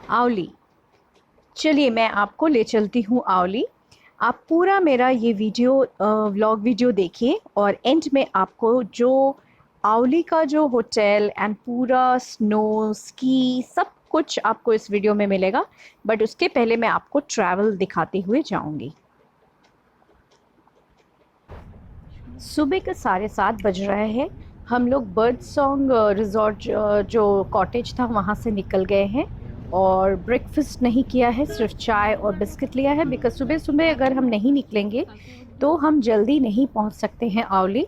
आवली। चलिए मैं आपको ले चलती हूँ आवली। आप पूरा मेरा ये वीडियो व्लॉग वीडियो देखिए और एंड में आपको जो आवली का जो होटल एंड पूरा स्नो स्की सब कुछ आपको इस वीडियो में मिलेगा। बट उसके पहले मैं आपको ट्रैवल दिखाते हुए जाऊंगी। सुबह के 7:30 बज रहे हैं। हम लोग बर्ड सॉन्ग रिजॉर्ट जो कॉटेज था वहाँ से निकल गए हैं और ब्रेकफास्ट नहीं किया है, सिर्फ चाय और बिस्किट लिया है। बिकॉज सुबह सुबह अगर हम नहीं निकलेंगे तो हम जल्दी नहीं पहुँच सकते हैं आवली,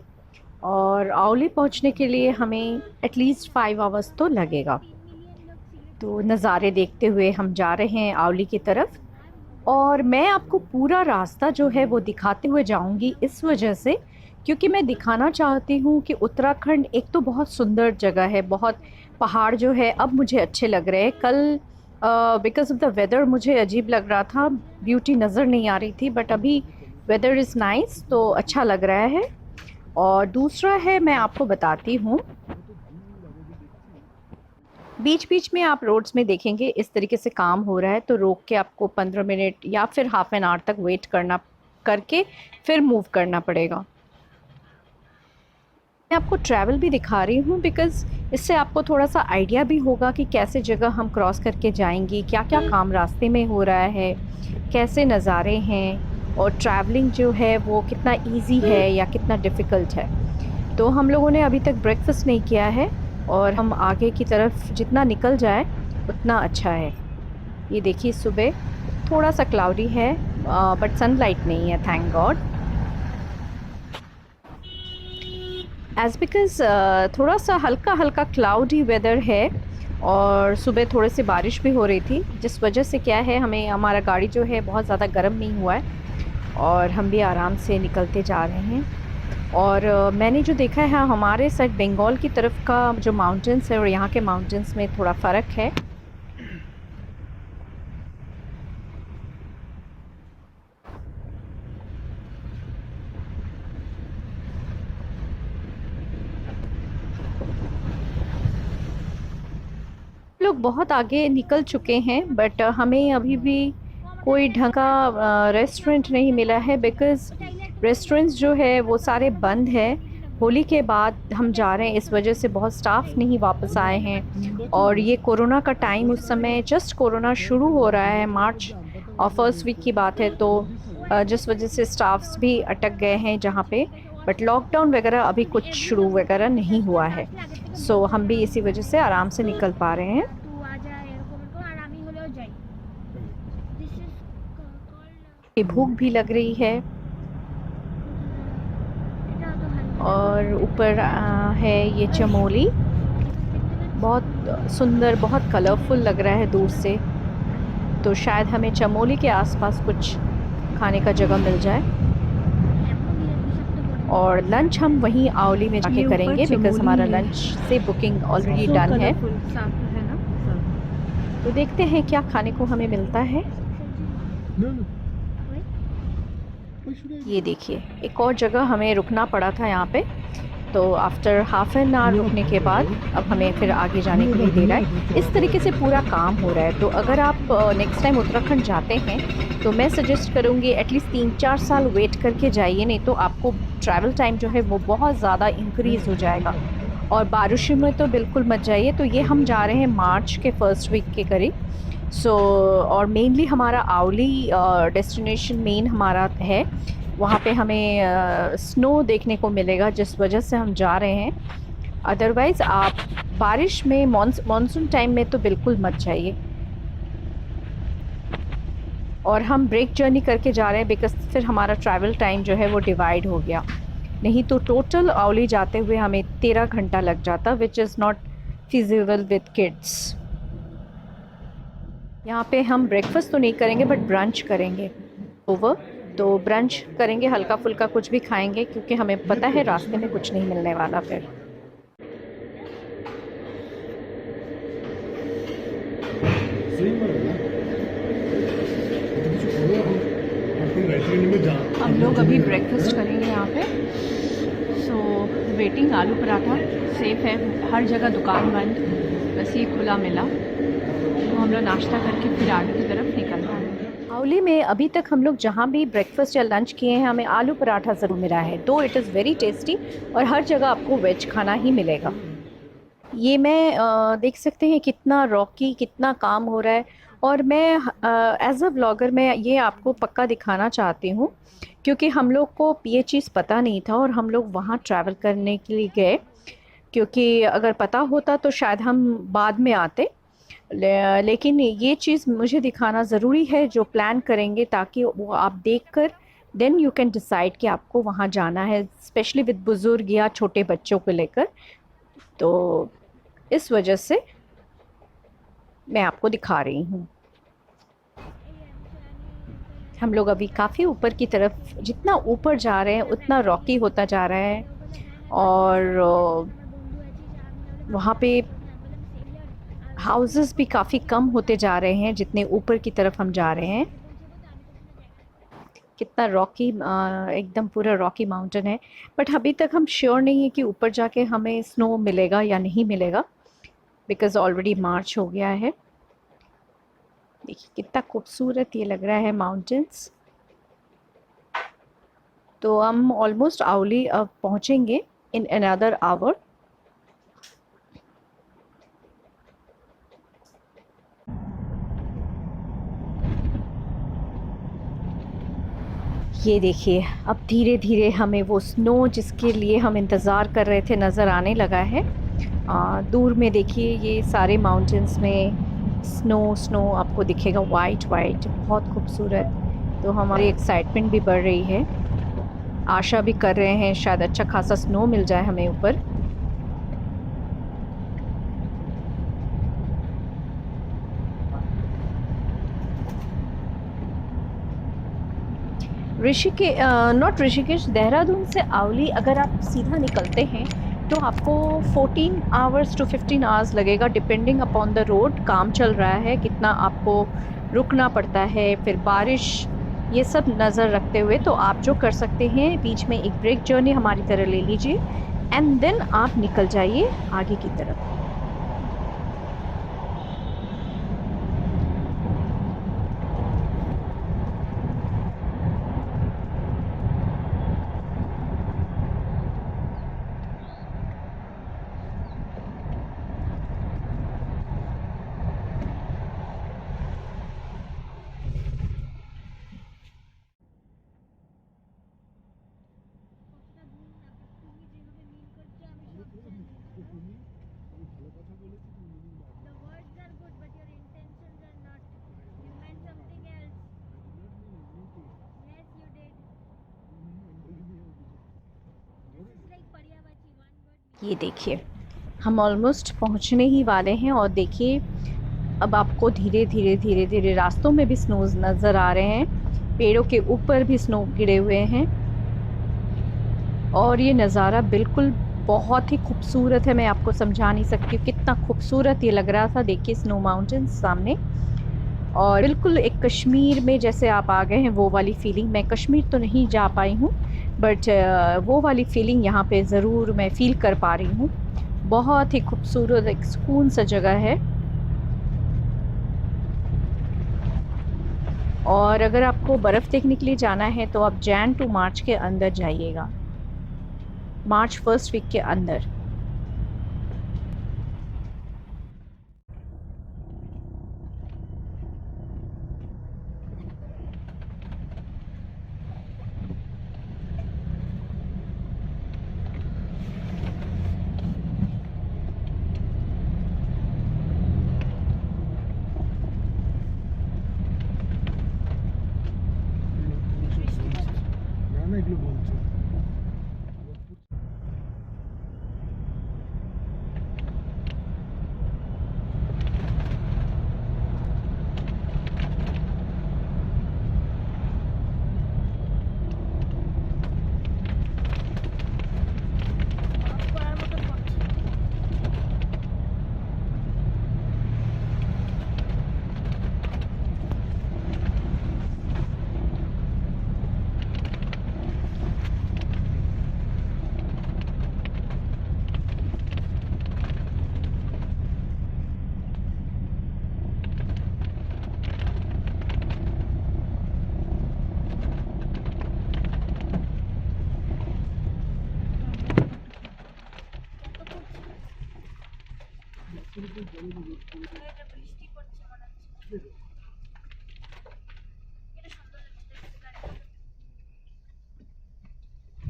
और आवली पहुँचने के लिए हमें एटलीस्ट 5 आवर्स तो लगेगा। तो नज़ारे देखते हुए हम जा रहे हैं आवली की तरफ, और मैं आपको पूरा रास्ता जो है वो दिखाते हुए जाऊंगी इस वजह से क्योंकि मैं दिखाना चाहती हूँ कि उत्तराखंड एक तो बहुत सुंदर जगह है। बहुत पहाड़ जो है अब मुझे अच्छे लग रहे हैं। कल बिकॉज ऑफ द वेदर मुझे अजीब लग रहा था, ब्यूटी नज़र नहीं आ रही थी, बट अभी वेदर इज़ नाइस तो अच्छा लग रहा है। और दूसरा है, मैं आपको बताती हूँ, बीच बीच में आप रोड्स में देखेंगे इस तरीके से काम हो रहा है तो रोक के आपको 15 मिनट या फिर हाफ एन आवर तक वेट करना करके फिर मूव करना पड़ेगा। मैं आपको ट्रैवल भी दिखा रही हूँ बिकॉज़ इससे आपको थोड़ा सा आइडिया भी होगा कि कैसे जगह हम क्रॉस करके जाएंगे, क्या क्या काम रास्ते में हो रहा है, कैसे नज़ारे हैं, और ट्रैवलिंग जो है वो कितना इजी है या कितना डिफ़िकल्ट है। तो हम लोगों ने अभी तक ब्रेकफास्ट नहीं किया है और हम आगे की तरफ जितना निकल जाए उतना अच्छा है। ये देखिए सुबह थोड़ा सा क्लाउडी है बट सनलाइट नहीं है, थैंक गॉड। एज बिकॉज थोड़ा सा हल्का हल्का क्लाउडी वेदर है और सुबह थोड़े से बारिश भी हो रही थी, जिस वजह से क्या है हमें हमारा गाड़ी जो है बहुत ज़्यादा गर्म नहीं हुआ है और हम भी आराम से निकलते जा रहे हैं। और मैंने जो देखा है हमारे साइड बंगाल की तरफ का जो माउंटेंस है और यहाँ के माउंटेंस में थोड़ा फ़र्क है। लोग बहुत आगे निकल चुके हैं बट हमें अभी भी कोई ढंग का रेस्टोरेंट नहीं मिला है बिकॉज़ रेस्टोरेंट्स जो है वो सारे बंद है। होली के बाद हम जा रहे हैं इस वजह से बहुत स्टाफ नहीं वापस आए हैं, और ये कोरोना का टाइम उस समय जस्ट कोरोना शुरू हो रहा है, मार्च और फर्स्ट वीक की बात है, तो जिस वजह से स्टाफ्स भी अटक गए हैं जहाँ पे। बट लॉकडाउन वगैरह अभी कुछ शुरू वगैरह नहीं हुआ है, सो हम भी इसी वजह से आराम से निकल पा रहे हैं। भूख भी लग रही है और ऊपर है ये चमोली, बहुत सुंदर बहुत कलरफुल लग रहा है दूर से, तो शायद हमें चमोली के आसपास कुछ खाने का जगह मिल जाए। और लंच हम वहीं आवली में जाके करेंगे बिकॉज़ हमारा लंच से बुकिंग ऑलरेडी डन है। तो देखते हैं क्या खाने को हमें मिलता है। ये देखिए एक और जगह हमें रुकना पड़ा था यहाँ पे, तो आफ्टर हाफ एन आवर रुकने के बाद अब हमें फिर आगे जाने के लिए दे रहा है। इस तरीके से पूरा काम हो रहा है। तो अगर आप नेक्स्ट टाइम उत्तराखंड जाते हैं तो मैं सजेस्ट करूँगी एटलीस्ट 3-4 साल वेट करके जाइए, नहीं तो आपको ट्रैवल टाइम जो है वो बहुत ज़्यादा इंक्रीज़ हो जाएगा। और बारिशों में तो बिल्कुल मत जाइए। तो ये हम जा रहे हैं मार्च के फर्स्ट वीक के करीब। सो और मेनली हमारा आवली डेस्टिनेशन मेन हमारा है, वहाँ पे हमें स्नो देखने को मिलेगा जिस वजह से हम जा रहे हैं। अदरवाइज़ आप बारिश में मानसून टाइम में तो बिल्कुल मत जाइए। और हम ब्रेक जर्नी करके जा रहे हैं बिकॉज फिर हमारा ट्रैवल टाइम जो है वो डिवाइड हो गया, नहीं तो टोटल आवली जाते हुए हमें 13 घंटा लग जाता, which is not feasible with kids. यहाँ पे हम ब्रेकफास्ट तो नहीं करेंगे बट ब्रंच करेंगे ओवर, तो ब्रंच करेंगे, हल्का फुल्का कुछ भी खाएंगे क्योंकि हमें पता है रास्ते में कुछ नहीं मिलने वाला फिर। हम लोग अभी ब्रेकफास्ट करेंगे यहाँ पे। सो वेटिंग आलू पराठा सेफ है, हर जगह दुकान बंद, बस ये खुला मिला। तो हम लोग नाश्ता करके फिर आगे की तरफ निकल रहे हैं। हावली में अभी तक हम लोग जहाँ भी ब्रेकफास्ट या लंच किए हैं हमें आलू पराठा ज़रूर मिला है, दो इट इज़ वेरी टेस्टी और हर जगह आपको वेज खाना ही मिलेगा। ये मैं देख सकते हैं कितना रॉकी कितना काम हो रहा है। और मैं एज अ व्लॉगर मैं ये आपको पक्का दिखाना चाहती हूँ क्योंकि हम लोग को ये चीज़ पता नहीं था और हम लोग वहाँ ट्रैवल करने के लिए गए, क्योंकि अगर पता होता तो शायद हम बाद में आते। लेकिन ये चीज़ मुझे दिखाना ज़रूरी है जो प्लान करेंगे, ताकि वो आप देखकर देन यू कैन डिसाइड कि आपको वहाँ जाना है, स्पेशली विद बुज़ुर्ग या छोटे बच्चों को लेकर। तो इस वजह से मैं आपको दिखा रही हूँ। हम लोग अभी काफ़ी ऊपर की तरफ, जितना ऊपर जा रहे हैं उतना रॉकी होता जा रहा है और वहाँ पे हाउसेस भी काफ़ी कम होते जा रहे हैं जितने ऊपर की तरफ हम जा रहे हैं। कितना रॉकी, एकदम पूरा रॉकी माउंटेन है। बट अभी तक हम श्योर नहीं है कि ऊपर जाके हमें स्नो मिलेगा या नहीं मिलेगा, बिकॉज़ ऑलरेडी मार्च हो गया है। देखिए कितना खूबसूरत ये लग रहा है माउंटेन्स। तो हम ऑलमोस्ट आवली अब पहुँचेंगे इन अनदर आवर। ये देखिए अब धीरे धीरे हमें वो स्नो जिसके लिए हम इंतज़ार कर रहे थे नज़र आने लगा है। दूर में देखिए ये सारे माउंटेन्स में स्नो स्नो आपको दिखेगा, वाइट वाइट, बहुत खूबसूरत। तो हमारी एक्साइटमेंट भी बढ़ रही है, आशा भी कर रहे हैं शायद अच्छा खासा स्नो मिल जाए हमें ऊपर। नॉट ऋषिकेश, देहरादून से आवली अगर आप सीधा निकलते हैं तो आपको 14 आवर्स टू 15 आवर्स लगेगा, डिपेंडिंग अपॉन द रोड। काम चल रहा है, कितना आपको रुकना पड़ता है, फिर बारिश, ये सब नज़र रखते हुए तो आप जो कर सकते हैं बीच में एक ब्रेक जर्नी हमारी तरह ले लीजिए एंड देन आप निकल जाइए आगे की तरफ। ये देखिए हम ऑलमोस्ट पहुंचने ही वाले हैं और देखिए अब आपको धीरे धीरे धीरे धीरे रास्तों में भी स्नोज नज़र आ रहे हैं, पेड़ों के ऊपर भी स्नो गिरे हुए हैं और ये नज़ारा बिल्कुल बहुत ही खूबसूरत है। मैं आपको समझा नहीं सकती कितना खूबसूरत ये लग रहा था। देखिए स्नो माउंटेन्स सामने और बिल्कुल एक कश्मीर में जैसे आप आ गए हैं वो वाली फीलिंग। मैं कश्मीर तो नहीं जा पाई हूँ बट वो वाली फीलिंग यहाँ पे ज़रूर मैं फ़ील कर पा रही हूँ। बहुत ही खूबसूरत एक सुकून सा जगह है। और अगर आपको बर्फ़ देखने के लिए जाना है तो आप जैन टू मार्च के अंदर जाइएगा, मार्च फर्स्ट वीक के अंदर।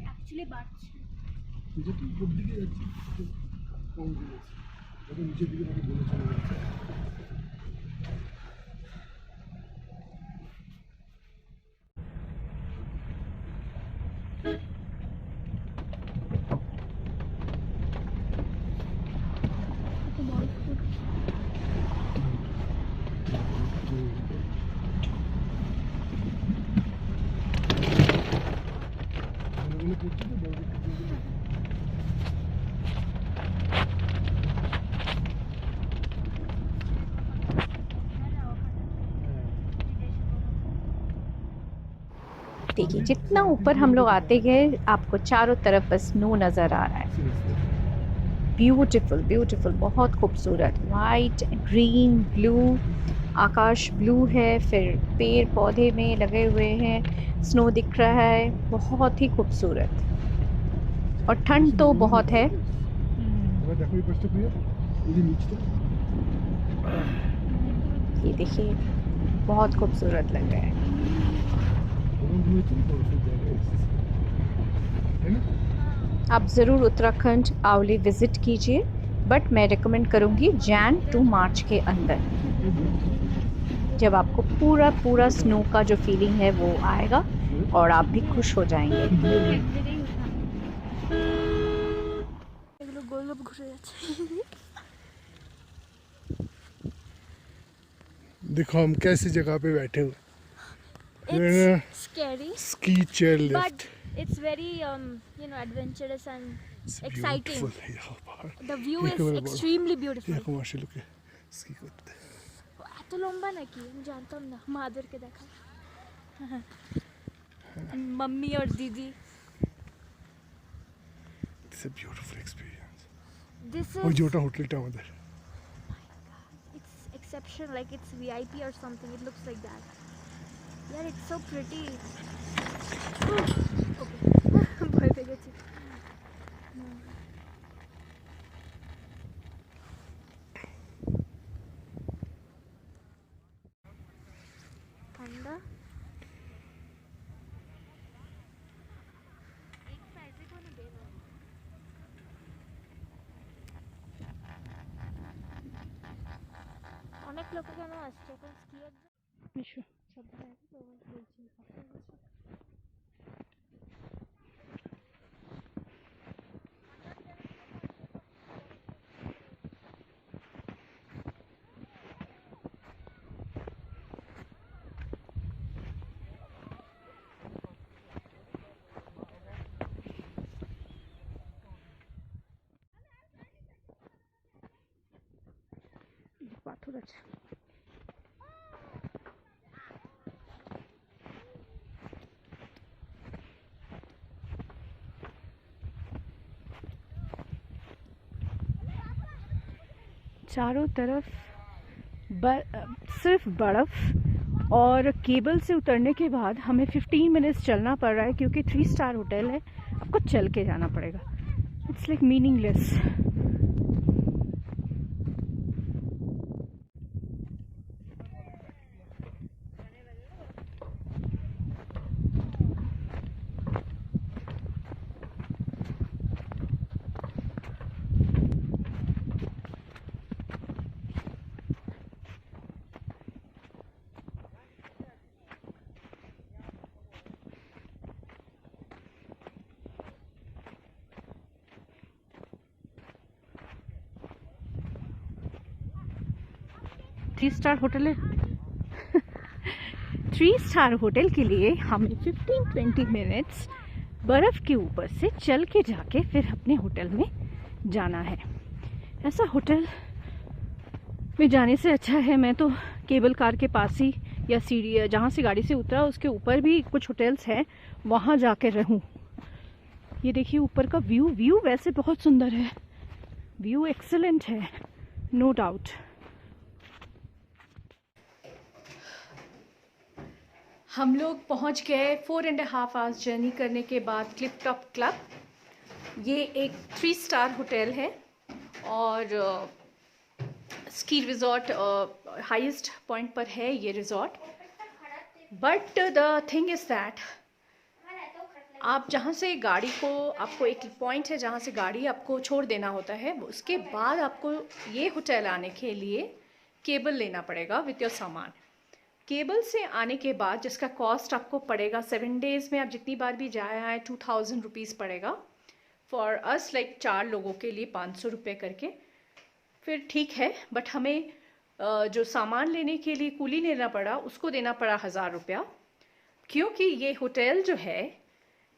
অ্যাকচুয়ালি বাড়ছে এটা তো উপর দিকে যাচ্ছে কম দিকে আছে যখন নিচের দিকে তাকে বলে চলে যাচ্ছে देखिए जितना ऊपर हम लोग आते गए आपको चारों तरफ बस स्नो नज़र आ रहा है। ब्यूटीफुल ब्यूटीफुल, बहुत खूबसूरत, वाइट ग्रीन ब्लू, आकाश ब्लू है, फिर पेड़ पौधे में लगे हुए हैं, स्नो दिख रहा है, बहुत ही खूबसूरत। और ठंड तो बहुत है। ये देखिए बहुत खूबसूरत लग रहा है। आप ज़रूर उत्तराखंड आंवली विज़िट कीजिए, बट मैं रिकमेंड करूँगी जैन टू मार्च के अंदर, जब आपको पूरा पूरा स्नो का जो फीलिंग है वो आएगा और आप भी खुश हो जाएंगे। देखो हम कैसी जगह पे बैठे हुए। It's scary, ski chair lift. but it's very adventurous and exciting. The view is extremely beautiful. Commercial লোকে স্কি করতে। এত লম্বা নাকি আমি জানতাম না, মাদেরকে দেখা मम्मी और दीदी। It's a beautiful experience. This ওই is যে ওটা হোটেলটা আমাদের। it's exceptional, like it's VIP or something. It looks like that. Yeah, it's so pretty. Okay. ভয় পেয়ে গেছি। ঠান্ডা অনেক লোক কেন আসছে এখন স্কিয়ার সব জায়গায় তো বলছি পাথর আছে। चारों तरफ सिर्फ बर्फ़, और केबल से उतरने के बाद हमें 15 मिनट्स चलना पड़ रहा है क्योंकि 3 स्टार होटल है, आपको चल के जाना पड़ेगा। It's like meaningless. Three star hotel है। 3 स्टार होटल के लिए हमें 15-20 मिनट्स बर्फ़ के ऊपर से चल के जाके फिर अपने होटल में जाना है। ऐसा होटल में जाने से अच्छा है मैं तो केबल कार के पास ही, या सीढ़ी जहाँ से गाड़ी से उतरा उसके ऊपर भी कुछ होटल्स हैं, वहाँ जाके रहूँ। ये देखिए ऊपर का व्यू वैसे बहुत सुंदर है, व्यू एक्सेलेंट है, नो डाउट। हम लोग पहुंच गए 4.5 आवर्स जर्नी करने के बाद क्लिप टॉप क्लब। ये एक 3 स्टार होटल है और स्की रिजॉर्ट हाईएस्ट पॉइंट पर है ये resort, but the thing is that आप जहाँ से गाड़ी को, आपको एक पॉइंट है जहाँ से गाड़ी आपको छोड़ देना होता है, उसके बाद आपको ये होटल आने के लिए केबल लेना पड़ेगा विथ योर सामान। केबल से आने के बाद जिसका कॉस्ट आपको पड़ेगा 7 डेज़ में आप जितनी बार भी जाए आए 2000 रुपीज़ पड़ेगा फॉर अस, लाइक 4 लोगों के लिए 500 रुपये करके। फिर ठीक है, बट हमें जो सामान लेने के लिए कूली लेना पड़ा उसको देना पड़ा 1000 रुपया, क्योंकि ये होटल जो है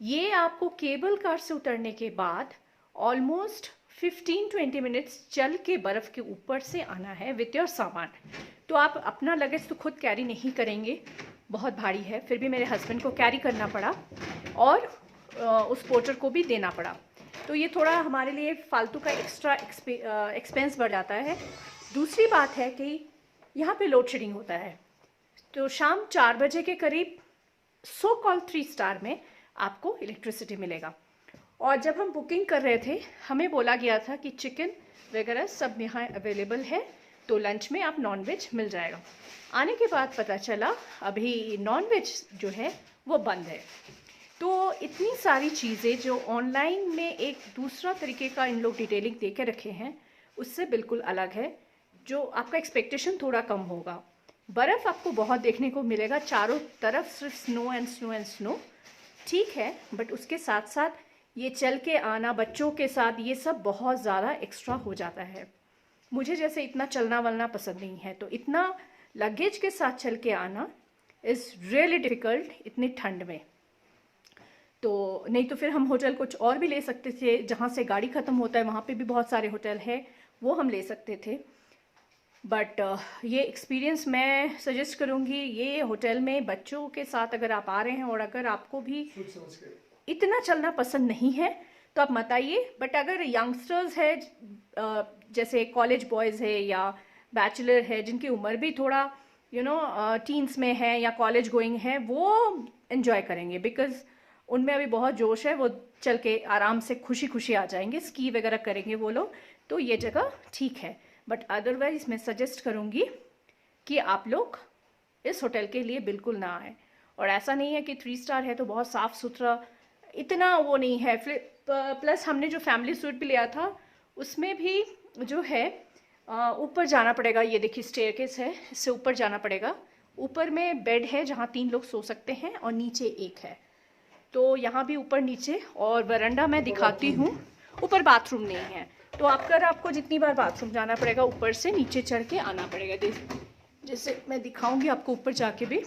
ये आपको केबल कार से उतरने के बाद ऑलमोस्ट 15-20 मिनट्स चल के बर्फ़ के ऊपर से आना है विथ योर सामान। तो आप अपना लगेज तो खुद कैरी नहीं करेंगे, बहुत भारी है, फिर भी मेरे हस्बैंड को कैरी करना पड़ा और उस पोर्टर को भी देना पड़ा। तो ये थोड़ा हमारे लिए फालतू का एक्स्ट्रा एक्सपेंस बढ़ जाता है। दूसरी बात है कि यहाँ पे लोड शेडिंग होता है, तो शाम 4 बजे के करीब सो कॉल 3 स्टार में आपको इलेक्ट्रिसिटी मिलेगा। और जब हम बुकिंग कर रहे थे हमें बोला गया था कि चिकन वगैरह सब यहाँ अवेलेबल है, तो लंच में आप नॉनवेज मिल जाएगा। आने के बाद पता चला अभी नॉनवेज जो है वो बंद है। तो इतनी सारी चीज़ें जो ऑनलाइन में एक दूसरा तरीके का इन लोग डिटेलिंग दे के रखे हैं उससे बिल्कुल अलग है, जो आपका एक्सपेक्टेशन थोड़ा कम होगा। बर्फ़ आपको बहुत देखने को मिलेगा, चारों तरफ सिर्फ snow and snow and snow, ठीक है, बट उसके साथ साथ ये चल के आना बच्चों के साथ ये सब बहुत ज़्यादा एक्स्ट्रा हो जाता है। मुझे जैसे इतना चलना वलना पसंद नहीं है, तो इतना लगेज के साथ चल के आना इज़ रियली डिफ़िकल्ट इतनी ठंड में। तो नहीं तो फिर हम होटल कुछ और भी ले सकते थे, जहाँ से गाड़ी ख़त्म होता है वहाँ पे भी बहुत सारे होटल है, वो हम ले सकते थे। बट ये एक्सपीरियंस मैं सजेस्ट करूँगी, ये होटल में बच्चों के साथ अगर आप आ रहे हैं और अगर आपको भी इतना चलना पसंद नहीं है तो आप मत आइए। बट अगर यंगस्टर्स है, जैसे कॉलेज बॉयज़ है या बैचलर है जिनकी उम्र भी थोड़ा टीन्स में है या कॉलेज गोइंग है, वो एंजॉय करेंगे, बिकॉज़ उनमें अभी बहुत जोश है, वो चल के आराम से खुशी खुशी आ जाएंगे, स्की वगैरह करेंगे वो लोग, तो ये जगह ठीक है। बट अदरवाइज़ मैं सजेस्ट करूँगी कि आप लोग इस होटल के लिए बिल्कुल ना आए। और ऐसा नहीं है कि 3 स्टार है तो बहुत साफ़ सुथरा, इतना वो नहीं है। प्लस हमने जो फैमिली सूट भी लिया था उसमें भी जो है ऊपर जाना पड़ेगा, ये देखिए स्टेयरकेस है, इससे ऊपर जाना पड़ेगा। ऊपर में बेड है जहाँ 3 लोग सो सकते हैं और नीचे 1 है, तो यहाँ भी ऊपर नीचे। और वरांडा मैं दिखाती हूँ, ऊपर बाथरूम नहीं है, तो आपको जितनी बार बाथरूम जाना पड़ेगा ऊपर से नीचे चढ़ के आना पड़ेगा। जैसे मैं दिखाऊंगी आपको ऊपर जाके भी,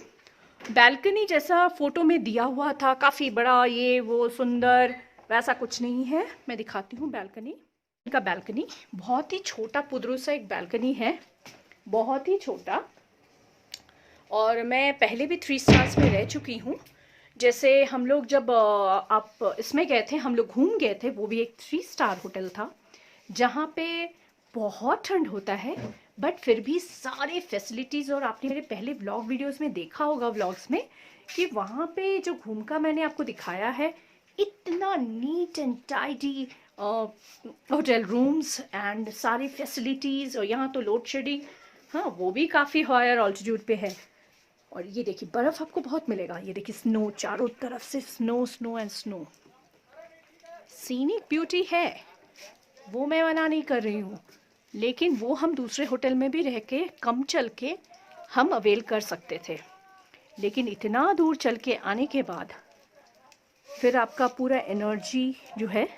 बैल्कनी जैसा फ़ोटो में दिया हुआ था, काफ़ी बड़ा ये वो सुंदर, वैसा कुछ नहीं है। मैं दिखाती हूँ बैल्कनी का। बैल्कनी बहुत ही छोटा पुदरू सा एक बैल्कनी है, बहुत ही छोटा। और मैं पहले भी 3 स्टार्स में रह चुकी हूँ। जैसे हम लोग जब आप इसमें गए थे, हम लोग घूम गए थे, वो भी एक 3 स्टार होटल था जहाँ पे बहुत ठंड होता है, बट फिर भी सारे फैसिलिटीज़, और आपने मेरे पहले व्लॉग वीडियोस में देखा होगा व्लॉग्स में कि वहाँ पे जो घूम का मैंने आपको दिखाया है, इतना neat and tidy hotel rooms and सारी फैसिलिटीज़। और यहाँ तो लोड शेडिंग, हाँ वो भी काफ़ी हायर ऑल्टीट्यूड पे है। और ये देखिए बर्फ़ आपको बहुत मिलेगा, ये देखिए स्नो, चारों तरफ से snow snow and snow. Scenic beauty है, वो मैं मना नहीं कर रही हूँ, लेकिन वो हम दूसरे होटल में भी रह के कम चल के हम अवेल कर सकते थे। लेकिन इतना दूर चल के आने के बाद फिर आपका पूरा एनर्जी जो है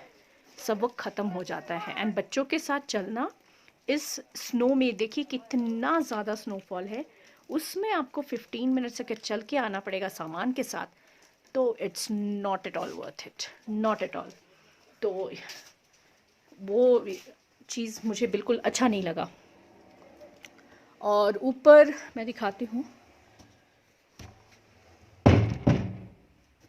सब वो ख़त्म हो जाता है। एंड बच्चों के साथ चलना इस स्नो में, देखिए कितना ज़्यादा स्नोफॉल है, उसमें आपको 15 मिनट से चल के आना पड़ेगा सामान के साथ, तो it's not at all worth it, not at all. तो वो चीज़ मुझे बिल्कुल अच्छा नहीं लगा। और ऊपर मैं दिखाती हूँ,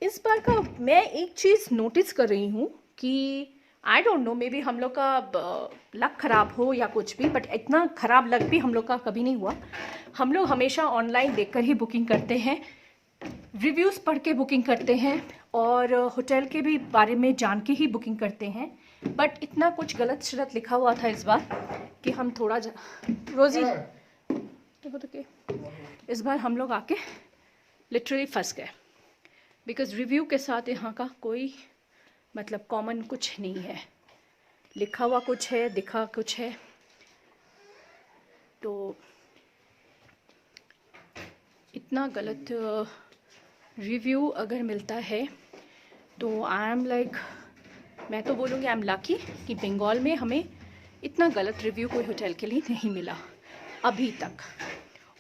इस बार का मैं एक चीज़ नोटिस कर रही हूँ कि I don't know, may be हम लोग का लक ख़राब हो या कुछ भी, बट इतना ख़राब लक भी हम लोग का कभी नहीं हुआ। हम लोग हमेशा ऑनलाइन देखकर ही बुकिंग करते हैं, रिव्यूज़ पढ़ के बुकिंग करते हैं, और होटल के भी बारे में जान के ही बुकिंग करते हैं। बट इतना कुछ गलत शलत लिखा हुआ था इस बार कि हम थोड़ा रोज़ी देखो तो कि इस बार हम लोग आके लिटरली फंस गए, बिकॉज़ रिव्यू के साथ यहाँ का कोई मतलब कॉमन कुछ नहीं है, लिखा हुआ कुछ है, दिखा कुछ है। तो इतना गलत रिव्यू अगर मिलता है तो आई एम लाइक, मैं तो बोलूँगी आई एम लकी कि बंगाल में हमें इतना गलत रिव्यू कोई होटल के लिए नहीं मिला अभी तक।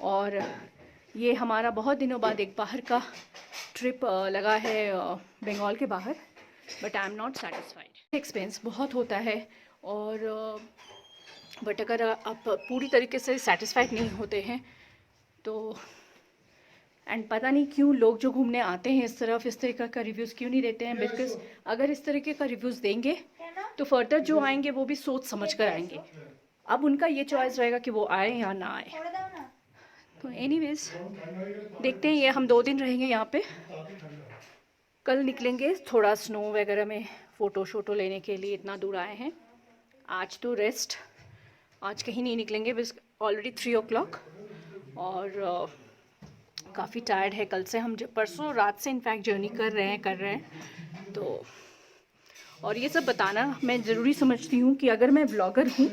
और ये हमारा बहुत दिनों बाद एक बाहर का ट्रिप लगा है बंगाल के बाहर, but I am not satisfied. Expense बहुत होता है और बट अगर आप पूरी तरीके से सेटिस्फाइड नहीं होते हैं तो एंड पता नहीं क्यों लोग जो घूमने आते हैं इस तरफ इस तरीके का रिव्यूज़ क्यों नहीं देते हैं, बिकॉज अगर इस तरीके का रिव्यूज़ देंगे तो फर्दर जो आएंगे वो भी सोच समझ कर आएंगे। अब उनका ये चॉइस रहेगा कि वो आए या ना आए। तो एनीवेज देखते हैं, ये हम 2 दिन रहेंगे यहाँ पे, कल निकलेंगे थोड़ा स्नो वगैरह में फ़ोटो शोटो लेने के लिए, इतना दूर आए हैं। आज तो रेस्ट, आज कहीं नहीं निकलेंगे, बस ऑलरेडी 3 o'clock और काफ़ी टायर्ड है। कल से हम परसों रात से इनफैक्ट जर्नी कर रहे हैं। तो और ये सब बताना मैं ज़रूरी समझती हूँ कि अगर मैं ब्लॉगर हूँ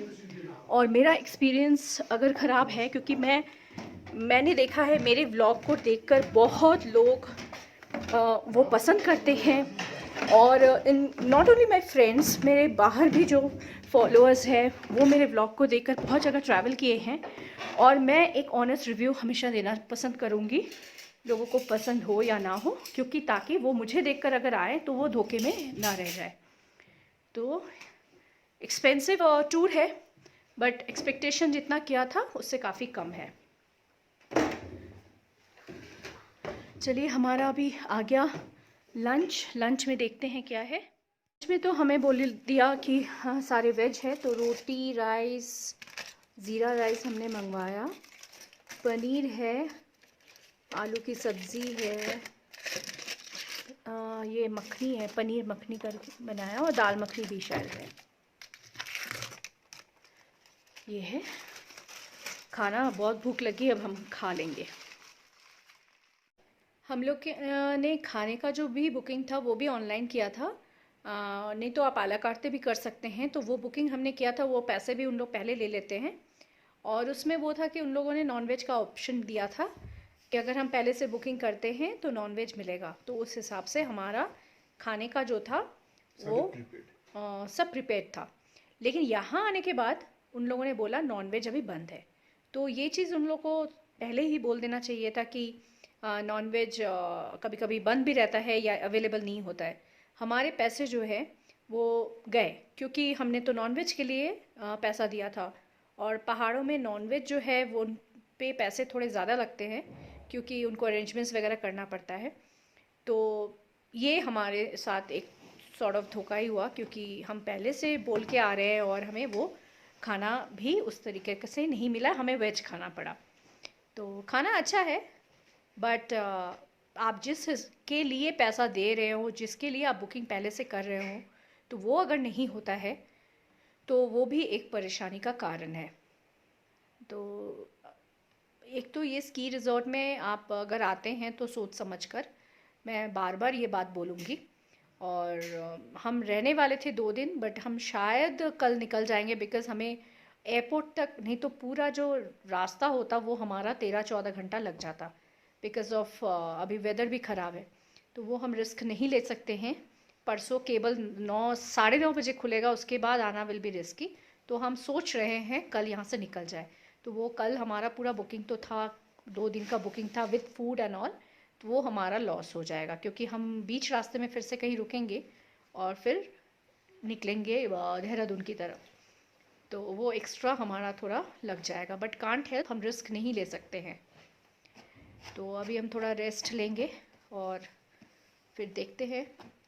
और मेरा एक्सपीरियंस अगर ख़राब है, क्योंकि मैंने देखा है मेरे व्लॉग को देखकर बहुत लोग वो पसंद करते हैं। और in not only my friends, मेरे बाहर भी जो फॉलोअर्स हैं वो मेरे व्लॉग को देखकर बहुत जगह ट्रैवल किए हैं। और मैं एक ऑनेस्ट रिव्यू हमेशा देना पसंद करूँगी, लोगों को पसंद हो या ना हो, क्योंकि ताकि वो मुझे देखकर अगर आए तो वो धोखे में ना रह जाए। तो एक्सपेंसिव टूर है, बट एक्सपेक्टेशन जितना किया था उससे काफ़ी कम है। चलिए हमारा अभी आ गया लंच में देखते हैं क्या है। लंच में तो हमें बोल दिया कि हाँ सारे वेज है, तो रोटी, राइस, ज़ीरा राइस हमने मंगवाया, पनीर है, आलू की सब्ज़ी है, ये मखनी है, पनीर मखनी करके बनाया, और दाल मखनी भी शायद है। ये है खाना, बहुत भूख लगी, अब हम खा लेंगे। हम लोग के ने खाने का जो भी बुकिंग था वो भी ऑनलाइन किया था, नहीं तो आप आला कार्ट भी कर सकते हैं। तो वो बुकिंग हमने किया था, वो पैसे भी उन लोग पहले ले लेते हैं। और उसमें वो था कि उन लोगों ने नॉनवेज का ऑप्शन दिया था कि अगर हम पहले से बुकिंग करते हैं तो नॉनवेज मिलेगा। तो उस हिसाब से हमारा खाने का जो था वो सब प्रिपेयर्ड था। लेकिन यहाँ आने के बाद उन लोगों ने बोला नॉनवेज अभी बंद है। तो ये चीज़ उन लोगों को पहले ही बोल देना चाहिए था कि नॉनवेज कभी कभी बंद भी रहता है या अवेलेबल नहीं होता है। हमारे पैसे जो है वो गए, क्योंकि हमने तो नॉनवेज के लिए पैसा दिया था। और पहाड़ों में नॉनवेज जो है वो उन पे पैसे थोड़े ज़्यादा लगते हैं, क्योंकि उनको अरेंजमेंट्स वगैरह करना पड़ता है। तो ये हमारे साथ एक सॉर्ट ऑफ धोखा ही हुआ, क्योंकि हम पहले से बोल के आ रहे हैं और हमें वो खाना भी उस तरीके से नहीं मिला, हमें वेज खाना पड़ा। तो खाना अच्छा है, बट आप के लिए पैसा दे रहे हो, जिसके लिए आप बुकिंग पहले से कर रहे हो, तो वो अगर नहीं होता है तो वो भी एक परेशानी का कारण है। तो एक तो ये स्की रिज़ॉर्ट में आप अगर आते हैं तो सोच समझ कर, मैं बार बार ये बात बोलूँगी। और हम रहने वाले थे 2 दिन, बट हम शायद कल निकल जाएंगे, बिकॉज़ हमें एयरपोर्ट तक नहीं तो पूरा जो रास्ता होता वो हमारा 13-14 घंटा लग जाता, बिकॉज़ ऑफ अभी वेदर भी ख़राब है। तो वो हम रिस्क नहीं ले सकते हैं। परसों केवल 9 साढ़े 9 बजे खुलेगा, उसके बाद आना विल बी रिस्की। तो हम सोच रहे हैं कल यहाँ से निकल जाए। तो वो कल हमारा पूरा बुकिंग तो था, 2 दिन का बुकिंग था विद फूड एंड ऑल, तो वो हमारा लॉस हो जाएगा, क्योंकि हम बीच रास्ते में फिर से कहीं रुकेंगे और फिर निकलेंगे देहरादून की तरफ। तो वो एक्स्ट्रा हमारा थोड़ा लग जाएगा, बट कांट हेल्प, हम रिस्क नहीं ले सकते हैं। तो अभी हम थोड़ा रेस्ट लेंगे और फिर देखते हैं।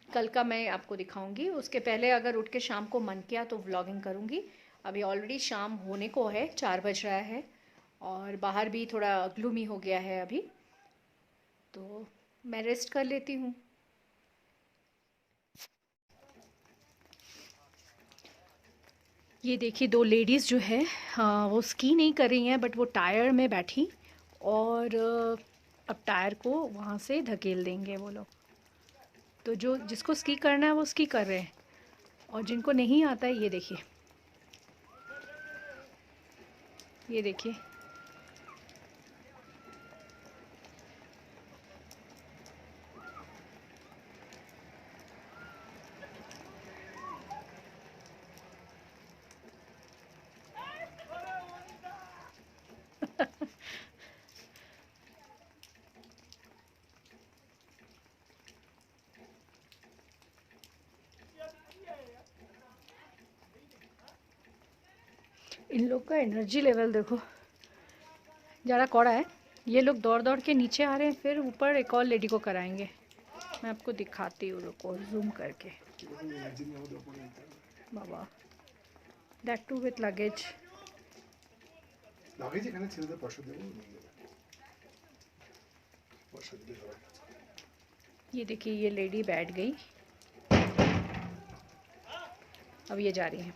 कल का मैं आपको दिखाऊंगी, उसके पहले अगर उठ के शाम को मन किया तो व्लॉगिंग करूंगी। अभी ऑलरेडी शाम होने को है, 4 बज रहा है और बाहर भी थोड़ा ग्लूमी हो गया है अभी, तो मैं रेस्ट कर लेती हूँ। ये देखिए दो लेडीज़ जो है, हाँ, वो स्की नहीं कर रही हैं बट वो टायर में बैठी और अब टायर को वहाँ से धकेल देंगे वो लोग। तो जो जिसको स्की करना है वो स्की कर रहे हैं, और जिनको नहीं आता है, ये देखिए, ये देखिए। इन लोग का एनर्जी लेवल देखो, ज़्यादा कौड़ा है। ये लोग दौड़ दौड़ के नीचे आ रहे हैं, फिर ऊपर एक और लेडी को कराएंगे। मैं आपको दिखाती हूँ, रुको जूम करके। बाबा, that too with luggage. Luggage এখানে ছেলেদের পয়সা দেবো নিয়ে যাবে পয়সা দিলে হবে ये देखिए, ये लेडी बैठ गई, अब ये जा रही है।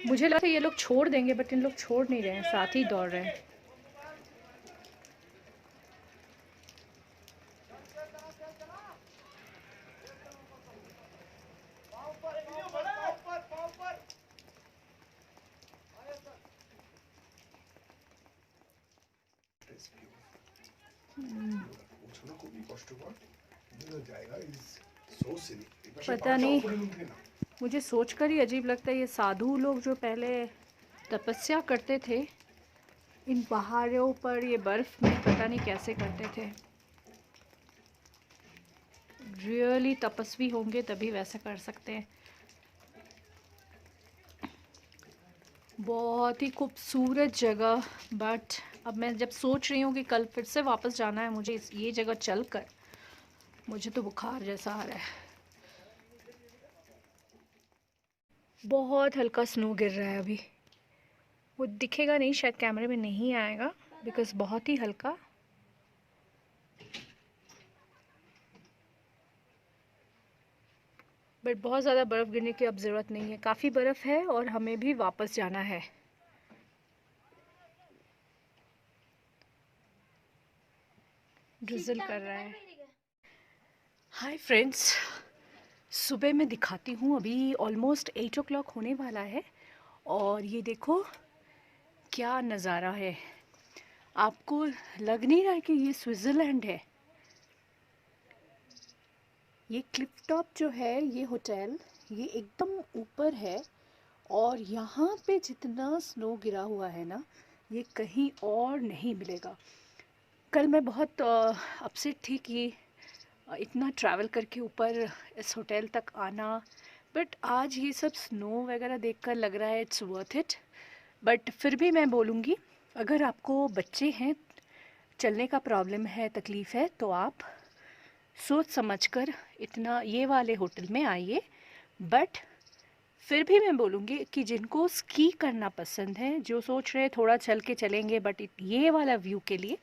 मुझे लगा था ये लोग छोड़ देंगे बट इन लोग छोड़ नहीं रहे हैं, साथ ही दौड़ रहे हैं। পৌঁছানো খুবই কষ্টকর জায়গা ইজ সো সিলি पता नहीं, मुझे सोचकर ही अजीब लगता है, ये साधु लोग जो पहले तपस्या करते थे इन पहाड़ों पर, ये बर्फ़ में, पता नहीं कैसे करते थे। रियली तपस्वी होंगे तभी वैसा कर सकते हैं। बहुत ही खूबसूरत जगह, बट अब मैं जब सोच रही हूँ कि कल फिर से वापस जाना है मुझे ये जगह चलकर, मुझे तो बुखार जैसा आ रहा है। बहुत हल्का स्नो गिर रहा है अभी, वो दिखेगा नहीं शायद, कैमरे में नहीं आएगा बिकॉज़ बहुत ही हल्का। बट बहुत ज़्यादा बर्फ़ गिरने की अब ज़रूरत नहीं है, काफ़ी बर्फ़ है और हमें भी वापस जाना है। ड्रिज़ल कर रहा है। हाय फ्रेंड्स, सुबह मैं दिखाती हूँ, अभी ऑलमोस्ट 8 o'clock होने वाला है और ये देखो क्या नज़ारा है। आपको लग नहीं रहा है कि ये स्विट्ज़रलैंड है? ये क्लिफ टॉप जो है, ये होटल, ये एकदम ऊपर है और यहाँ पे जितना स्नो गिरा हुआ है ना, ये कहीं और नहीं मिलेगा। कल मैं बहुत अपसेट थी कि इतना ट्रैवल करके ऊपर इस होटल तक आना, बट आज ये सब स्नो वगैरह देखकर लग रहा है इट्स वर्थ इट। बट फिर भी मैं बोलूँगी, अगर आपको बच्चे हैं, चलने का प्रॉब्लम है, तकलीफ़ है, तो आप सोच समझकर इतना ये वाले होटल में आइए। बट फिर भी मैं बोलूँगी कि जिनको स्की करना पसंद है, जो सोच रहे हैं थोड़ा चल के चलेंगे बट ये वाला व्यू के लिए,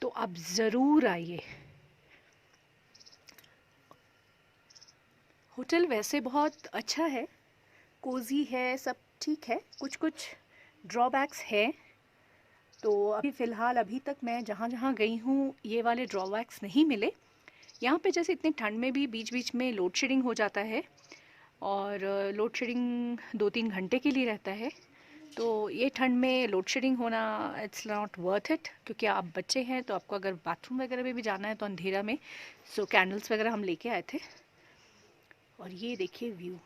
तो आप ज़रूर आइए। होटल वैसे बहुत अच्छा है, कोज़ी है, सब ठीक है, कुछ कुछ ड्रॉबैक्स है। तो अभी फ़िलहाल अभी तक मैं जहाँ जहाँ गई हूँ ये वाले ड्रॉबैक्स नहीं मिले। यहाँ पे जैसे इतनी ठंड में भी बीच बीच में लोड शेडिंग हो जाता है और लोड शेडिंग 2-3 घंटे के लिए रहता है, तो ये ठंड में लोड शेडिंग होना इट्स नॉट वर्थ इट। क्योंकि आप बच्चे हैं तो आपको अगर बाथरूम वगैरह में भी जाना है तो अंधेरा में, सो कैंडल्स वगैरह हम लेके आए थे। और ये देखिए व्यू,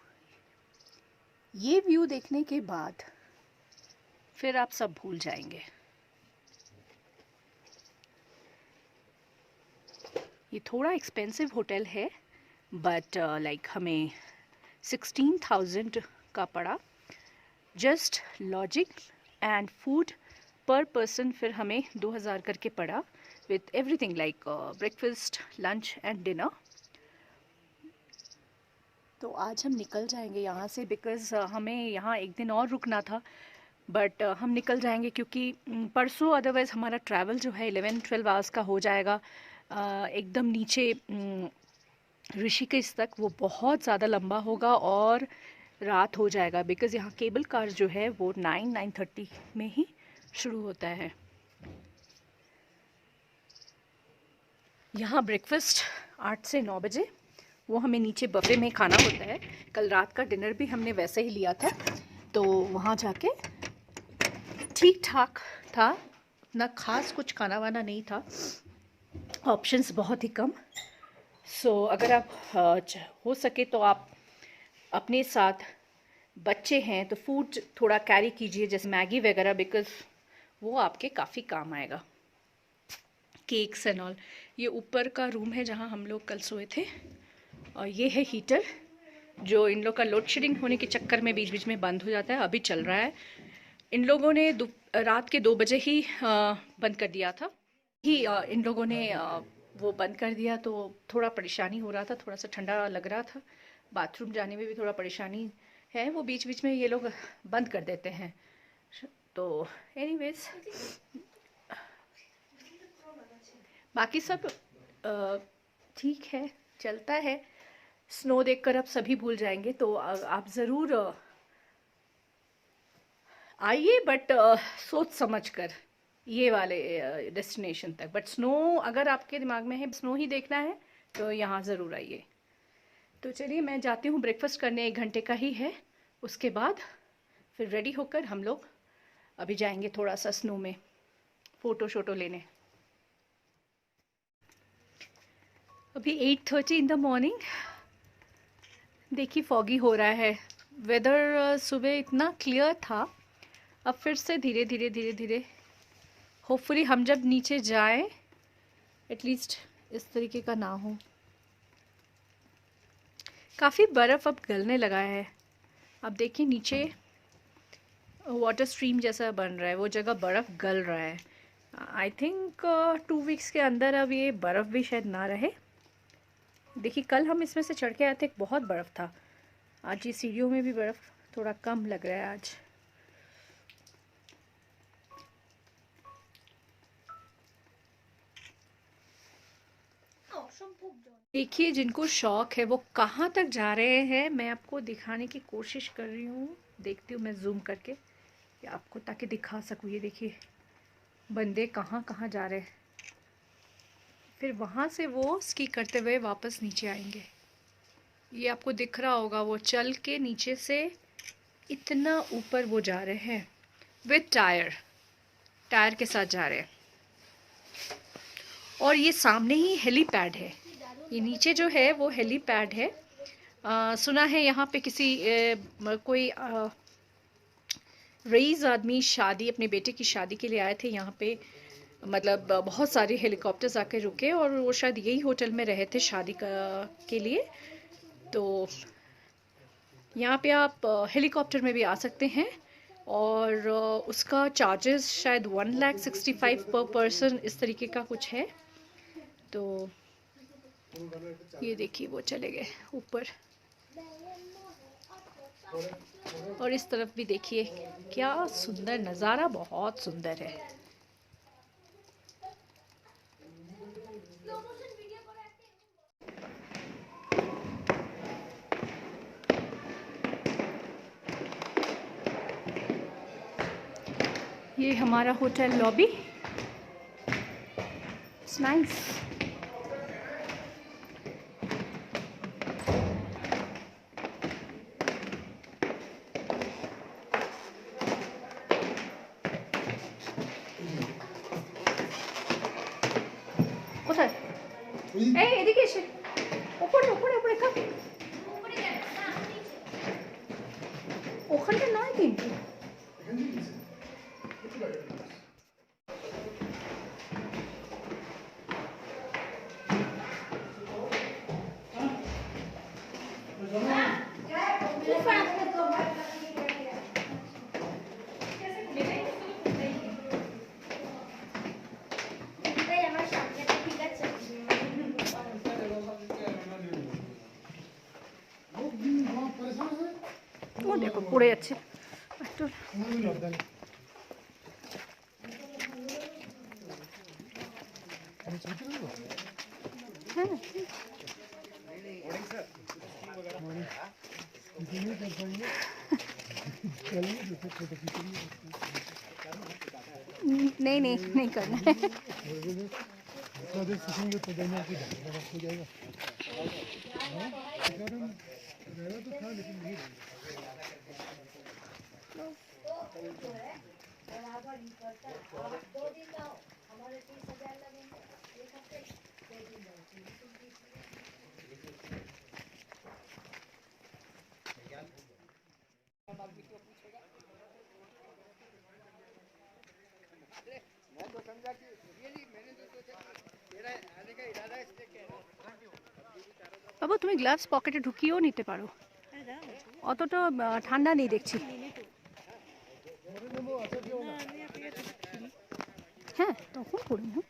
ये व्यू देखने के बाद फिर आप सब भूल जाएंगे। ये थोड़ा एक्सपेंसिव होटल है बट लाइक हमें 16,000 का पड़ा, जस्ट लॉजिंग एंड फूड पर पर्सन, फिर हमें 2,000 करके पड़ा with everything like breakfast, lunch and dinner. तो आज हम निकल जाएंगे यहाँ से बिकॉज़ हमें यहाँ एक दिन और रुकना था, बट हम निकल जाएंगे क्योंकि परसों अदरवाइज़ हमारा ट्रैवल जो है 11-12 आवर्स का हो जाएगा। एकदम नीचे ऋषिकेश तक वो बहुत ज़्यादा लंबा होगा और रात हो जाएगा, बिकॉज़ यहाँ केबल कार जो है वो 9-9:30 में ही शुरू होता है। यहाँ ब्रेकफास्ट 8 से 9 बजे, वो हमें नीचे बफे में खाना होता है। कल रात का डिनर भी हमने वैसे ही लिया था, तो वहाँ जाके ठीक ठाक था, ना ख़ास कुछ खाना वाना नहीं था, ऑप्शंस बहुत ही कम। सो अगर आप हो सके तो आप अपने साथ, बच्चे हैं तो फूड थोड़ा कैरी कीजिए, जैसे मैगी वगैरह, बिकॉज़ वो आपके काफ़ी काम आएगा। Cakes and all. ये ऊपर का रूम है जहाँ हम लोग कल सोए थे, और ये है हीटर जो इन लोग का लोड शेडिंग होने के चक्कर में बीच बीच में बंद हो जाता है, अभी चल रहा है। इन लोगों ने रात के 2 बजे ही बंद कर दिया था इन लोगों ने वो बंद कर दिया, तो थोड़ा परेशानी हो रहा था, थोड़ा सा ठंडा लग रहा था, बाथरूम जाने में भी थोड़ा परेशानी है, वो बीच बीच में ये लोग बंद कर देते हैं। तो एनीवेज बाकी सब ठीक है, चलता है। स्नो देखकर अब सभी भूल जाएंगे, तो आप ज़रूर आइए, बट सोच समझ कर ये वाले डेस्टिनेशन तक। बट स्नो अगर आपके दिमाग में है स्नो ही देखना है तो यहाँ ज़रूर आइए। तो चलिए मैं जाती हूँ ब्रेकफास्ट करने, 1 घंटे का ही है, उसके बाद फिर रेडी होकर हम लोग अभी जाएंगे थोड़ा सा स्नो में फ़ोटो शोटो लेने। अभी 8:30 इन द मॉर्निंग। देखिए फॉगी हो रहा है वेदर, सुबह इतना क्लियर था, अब फिर से धीरे धीरे धीरे धीरे, होपफुली हम जब नीचे जाएं एटलीस्ट इस तरीके का ना हो। काफ़ी बर्फ़ अब गलने लगा है, अब देखिए नीचे वाटर स्ट्रीम जैसा बन रहा है, वो जगह बर्फ़ गल रहा है। आई थिंक 2 वीक्स के अंदर अब ये बर्फ़ भी शायद ना रहे। देखिए कल हम इसमें से चढ़ के आए थे, बहुत बर्फ़ था, आज ये सीढ़ियों में भी बर्फ़ थोड़ा कम लग रहा है आज। देखिए जिनको शौक है वो कहाँ तक जा रहे हैं, मैं आपको दिखाने की कोशिश कर रही हूँ। देखती हूँ मैं जूम करके कि आपको, ताकि दिखा सकूँ। ये देखिए बंदे कहाँ कहाँ जा रहे हैं, फिर वहाँ से वो स्की करते हुए वापस नीचे आएंगे। ये आपको दिख रहा होगा, वो चल के नीचे से इतना ऊपर वो जा रहे हैं विद टायर के साथ जा रहे हैं। और ये सामने ही हेलीपैड है, ये नीचे जो है वो हेलीपैड है। सुना है यहाँ पे किसी कोई रईस आदमी शादी, अपने बेटे की शादी के लिए आए थे यहाँ पे, मतलब बहुत सारे हेलीकॉप्टर्स आके रुके और वो शायद यही होटल में रहे थे शादी के लिए। तो यहाँ पे आप हेलीकॉप्टर में भी आ सकते हैं, और उसका चार्जेस शायद 1,65,000 पर पर्सन इस तरीके का कुछ है। तो ये देखिए वो चले गए ऊपर, और इस तरफ भी देखिए क्या सुंदर नज़ारा, बहुत सुंदर है। ये हमारा होटल लॉबी, इट्स नाइस। কোথায় এই এদিকে এসে উপরে উপরে উপরে কাপ ওখানটা নয় কিন্তু ও দেখো পড়ে যাচ্ছে একটু। হ্যাঁ पीछे नहीं कर पाएंगे चलिए जैसे फोटो पीछे नहीं नहीं नहीं नहीं करना है। जितना देर सीखेंगे तो देर में आपको जाएगा वक्त हो जाएगा। हाँ रहना तो था लेकिन नहीं रहना। বাবু তুমি গ্লাভস পকেটে ঢুকিয়েও নিতে পারো, অতটা ঠান্ডা নেই দেখছি। হ্যাঁ তখন করে নাও।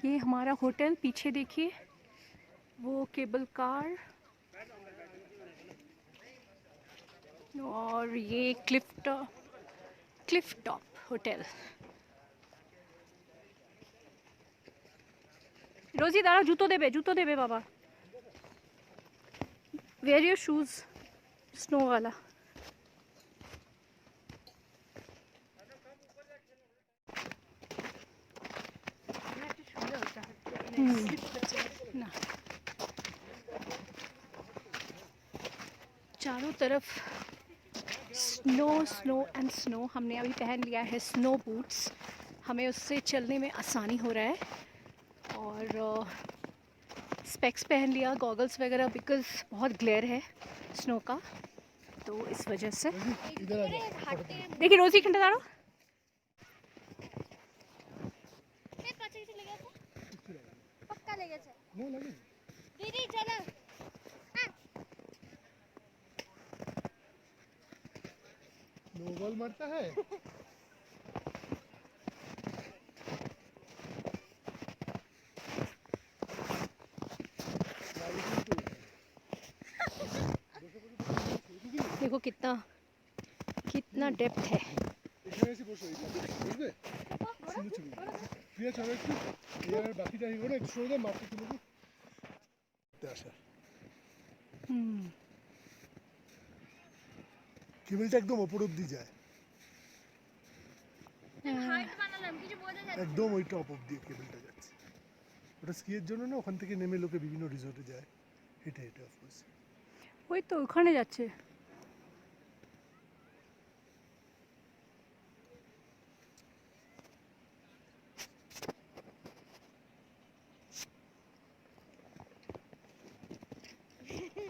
ये हमारा होटल, पीछे देखिए वो केबल कार और ये क्लिफ टॉप होटल। रोजी दाঁড়াও, জুতো দেবে বাবা। वेयर योर शूज, स्नो वाला। ना चारों तरफ स्नो स्नो एंड स्नो। हमने अभी पहन लिया है स्नो बूट्स, हमें उससे चलने में आसानी हो रहा है। और स्पेक्स पहन लिया, गॉगल्स वगैरह, बिकॉज बहुत ग्लेयर है स्नो का, तो इस वजह से। देखिए रोजी घंटा दाঁড়াও। पक्का लेगेছে नो लगे दीदी चलो। नो बॉल मारता है। देखो कितना कितना डेप्थ है। এখানে এসে বসো বুঝবে সুন্দর ছবি প্রিয়া চলো একটু এর বাকিটা এগোনো একটু সরে দাও মারতে তুলে দিই আসা। কেবলটা একদম ওপর অব্দি যায়, হাইট বানালাম কিছু বোঝা যাচ্ছে একদম ওই টপ অব্দি কেবলটা যাচ্ছে। ওটা স্কিয়ের জন্য না, ওখান থেকে নেমে লোকে বিভিন্ন রিসোর্টে যায় হেঁটে হেঁটে অফকোর্স। ওই তো ওখানে যাচ্ছে।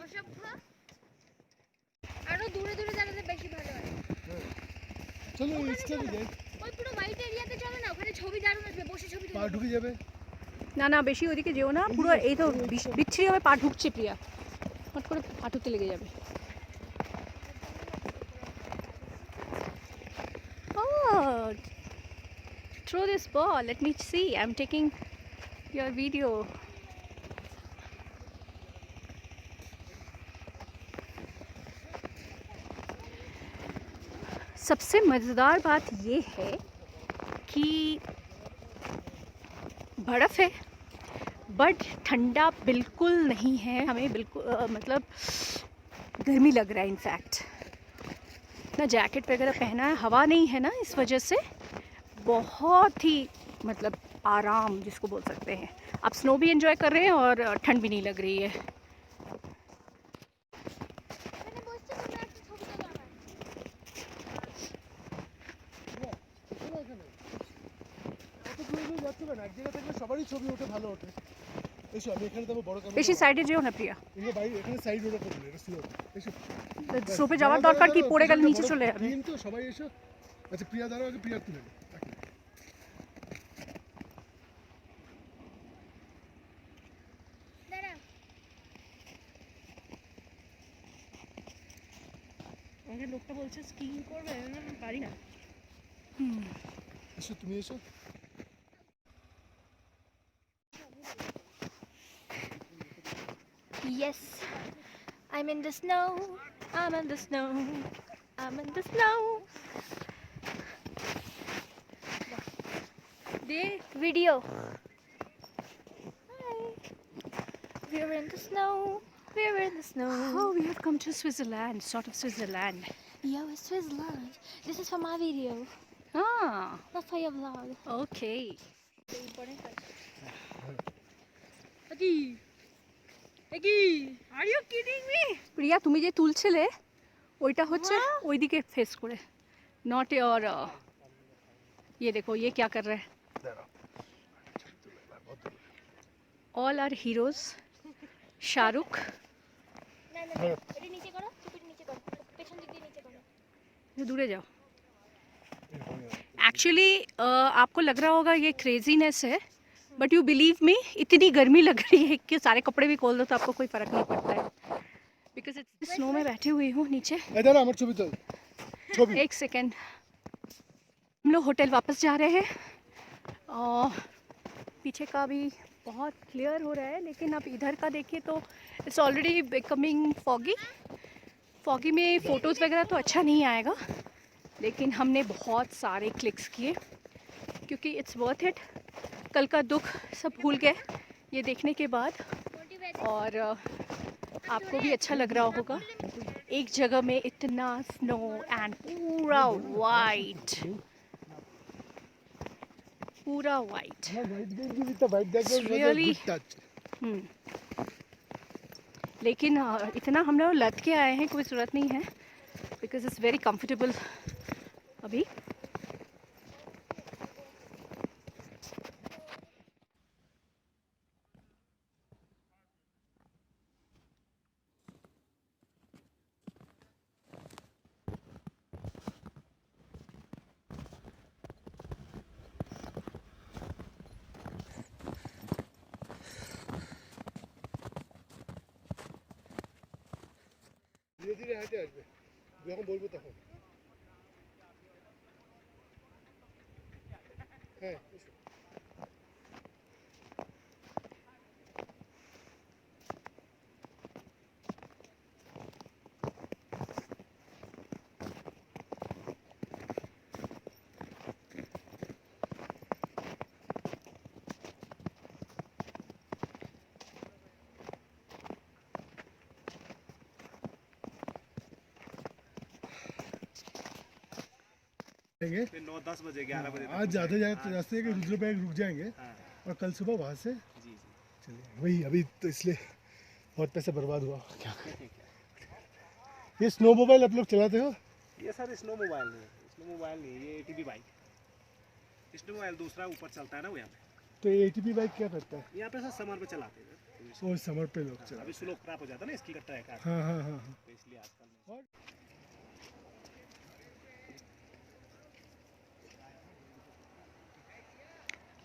অসভ্য। আরো দূরে দূরে জানালে বেশি ভালো হয়। চলো ইস্টাতে যাই। ওই পুরো হোয়াইট এরিয়াতে চলো না, ওখানে ছবি দারুণ আসবে, বসে ছবি পা তুলবে। ঢুকে যাবে। না না বেশি ওদিকে যেও না, পুরো এই তো বিচ্ছিরি ভাবে পা ঢুকছে প্রিয়া, হট করে পা ঢুকতে লেগে যাবে। Oh, throw this ball. Let me see. I'm taking your video. सबसे मज़ेदार बात ये है कि बर्फ़ है बट ठंडा बिल्कुल नहीं है। हमें बिल्कुल मतलब गर्मी लग रहा है इनफैक्ट। ना जैकेट वगैरह पहना है, हवा नहीं है ना, इस वजह से बहुत ही मतलब आराम जिसको बोल सकते हैं। आप स्नो भी एंजॉय कर रहे हैं और ठंड भी नहीं लग रही है। এখানে বসছি, তোমরা একটা ছবি তোলো আমার। চলো এখানে অত দূরে দূরে যাচ্ছ কেন? এক জায়গা থাকলে সবারই ছবি ওঠে, ভালো ওঠে। এসো আমি এখানে দেবো বড় ক্যামেরা। বেশি সাইডে যেও না প্রিয়া, এগুলো বাইরে এখানে সাইড রোডে করবে, এটা স্লো। এসো স্লোপে যাওয়ার দরকার কি, পড়ে গেলে নিচে চলে যাবে। কিন্তু সবাই এসো। আচ্ছা প্রিয়া দাঁড়াও, আগে প্রিয়া তুলে নাও। দাঁড়াও। আমাকে লোকটা বলছে স্কিইং করবে, আমি পারি না। এসো তুমি এসো। Yes, I'm in the snow. I'm in the snow. I'm in the snow. देख Video. Hi. We're in the snow. We're in the snow. how we have come to Switzerland, sort of Switzerland. Yo, it's Switzerland. This is for my video, Ah, not for your vlog. okay. Are you kidding me? প্রিয়া তুমি যে তুলছিলে ওইটা হচ্ছে ওইদিকে face করে not your ये देखो ये क्या कर रहा है ऑल आर हीरोज शाहरुख এটা নিচে করো, টুপিটা নিচে করো, পেছন দিক দিয়ে নিচে করো। दूरे जाओ एक्चुअली आपको लग रहा होगा ये क्रेजीनेस है बट यू बिलीव मी इतनी गर्मी लग रही है कि सारे कपड़े भी खोल दो तो आपको कोई फ़र्क नहीं पड़ता है बिकॉज स्नो में बैठी हुई हूँ नीचे इधर আমার ছবি তো ছবি एक सेकेंड हम लोग होटल वापस जा रहे हैं और पीछे का भी बहुत क्लियर हो रहा है लेकिन अब इधर का देखिए तो इट्स ऑलरेडी बिकमिंग फॉगी में फ़ोटोज़ वगैरह तो अच्छा नहीं आएगा लेकिन हमने बहुत सारे क्लिक्स किए क्योंकि इट्स वर्थ इट कल का दुख सब भूल गए ये देखने के बाद और आपको भी अच्छा लग रहा होगा एक जगह में इतना स्नो एंड पूरा वाइट वाइट देखो वाइट देखो Really? लेकिन इतना हम लोग लद के आए हैं कोई ज़रूरत नहीं है बिकॉज इट्स वेरी कंफर्टेबल अभी ধীরে ধীরে হাঁটে আসবে যখন বলবো তখন হ্যাঁ এসো। जाएंगे फिर 9-10 बजे 11 बजे आज जाते जाते रास्ते के रुद्रप्रयाग रुक जाएंगे हाँ और कल सुबह वहाँ से जी जी चलिए वही अभी तो इसलिए बहुत पैसा बर्बाद हुआ क्या करें ये स्नो मोबाइल आप लोग चलाते हो ये सर स्नो मोबाइल नहीं है स्नो मोबाइल नहीं है ये एटीवी बाइक स्नो मोबाइल दूसरा ऊपर चलता है ना वो यहाँ पे तो ये ATP बाइक क्या करता है यहाँ पे सर समर पे चलाते हैं वो समर पे लोग चला अभी स्लो खराब हो जाता है ना इसकी ट्रैक है हाँ हाँ हाँ हाँ तो इसलिए आजकल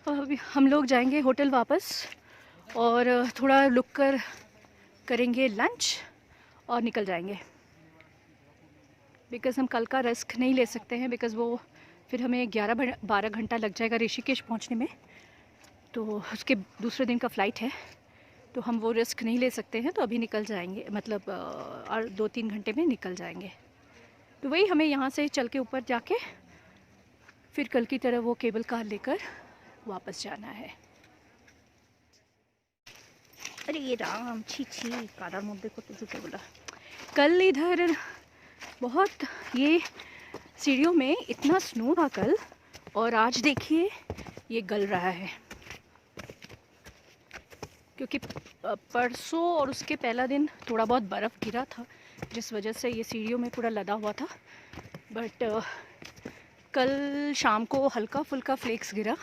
और अभी हम लोग जाएंगे होटल वापस और थोड़ा रुक कर करेंगे लंच और निकल जाएंगे बिकॉज़ हम कल का रिस्क नहीं ले सकते हैं बिकॉज़ वो फिर हमें 11-12 घंटा लग जाएगा ऋषिकेश पहुंचने में तो उसके दूसरे दिन का फ़्लाइट है तो हम वो रिस्क नहीं ले सकते हैं तो अभी निकल जाएंगे मतलब और 2-3 घंटे में निकल जाएंगे तो वही हमें यहाँ से चल के ऊपर जाके फिर कल की तरह वो केबल कार लेकर वापस जाना है अरे ये राम छी छी कादार मुद्दे को तो झूठे बोला कल इधर बहुत ये सीढ़ियों में इतना स्नो था कल और आज देखिए ये गल रहा है क्योंकि परसों और उसके पहला दिन थोड़ा बहुत बर्फ़ गिरा था जिस वजह से ये सीढ़ियों में पूरा लदा हुआ था बट कल शाम को हल्का फुल्का फ्लेक्स गिरा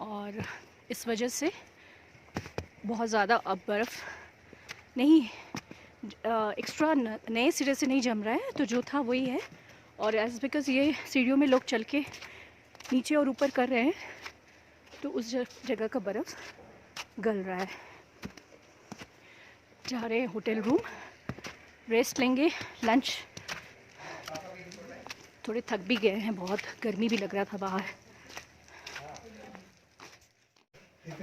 और इस वजह से बहुत ज़्यादा अब बर्फ़ नहीं एक्स्ट्रा नए सिरे से नहीं जम रहा है तो जो था वही है और एज बिकॉज़ ये सीढ़ियों में लोग चल के नीचे और ऊपर कर रहे हैं तो उस जगह का बर्फ़ गल रहा है जा रहे हैं होटल रूम रेस्ट लेंगे लंच थोड़े थक भी गए हैं बहुत गर्मी भी लग रहा था बाहर एक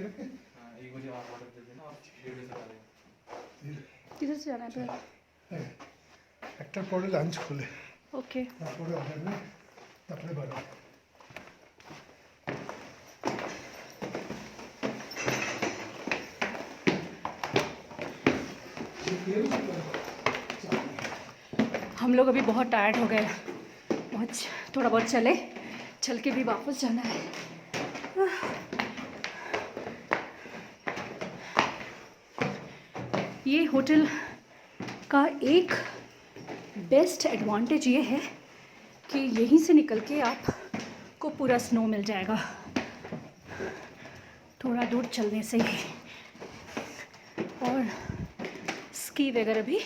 बजे आप ऑर्डर दे देना आप 1:30 बजे आ जाएंगे से जाना है फिर? একটার পরে লাঞ্চ খোলে, ओके। তারপরে হবে, তারপরে বাড়ি। हम लोग अभी बहुत टायर्ड हो गए, बहुत थोड़ा बहुत चल के भी वापस जाना है। ये होटल का एक बेस्ट एडवांटेज ये है कि यहीं से निकल के आपको पूरा स्नो मिल जाएगा थोड़ा दूर चलने से ही, और स्की वगैरह भी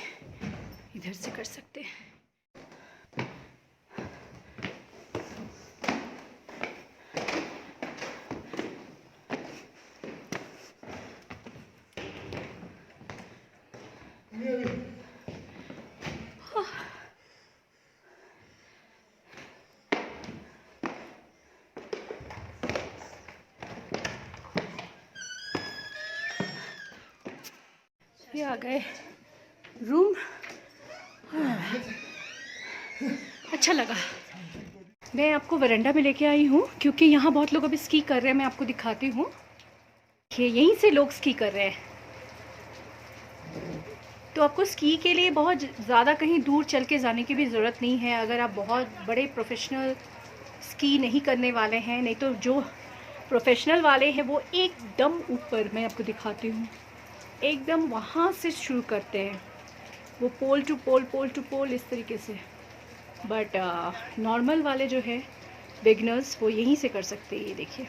इधर से कर सकते हैं। ये आ गए रूम। अच्छा लगा। मैं आपको वरांडा में लेके आई हूँ क्योंकि यहाँ बहुत लोग अभी स्की कर रहे हैं। मैं आपको दिखाती हूँ, यहीं से लोग स्की कर रहे हैं। तो आपको स्की के लिए बहुत ज़्यादा कहीं दूर चल के जाने की भी ज़रूरत नहीं है अगर आप बहुत बड़े प्रोफेशनल स्की नहीं करने वाले हैं। नहीं तो जो प्रोफेशनल वाले हैं वो एकदम ऊपर, मैं आपको दिखाती हूँ, एकदम वहाँ से शुरू करते हैं, वो पोल टू पोल इस तरीके से। बट नॉर्मल वाले जो है बिगनर्स वो यहीं से कर सकते हैं। ये देखिए,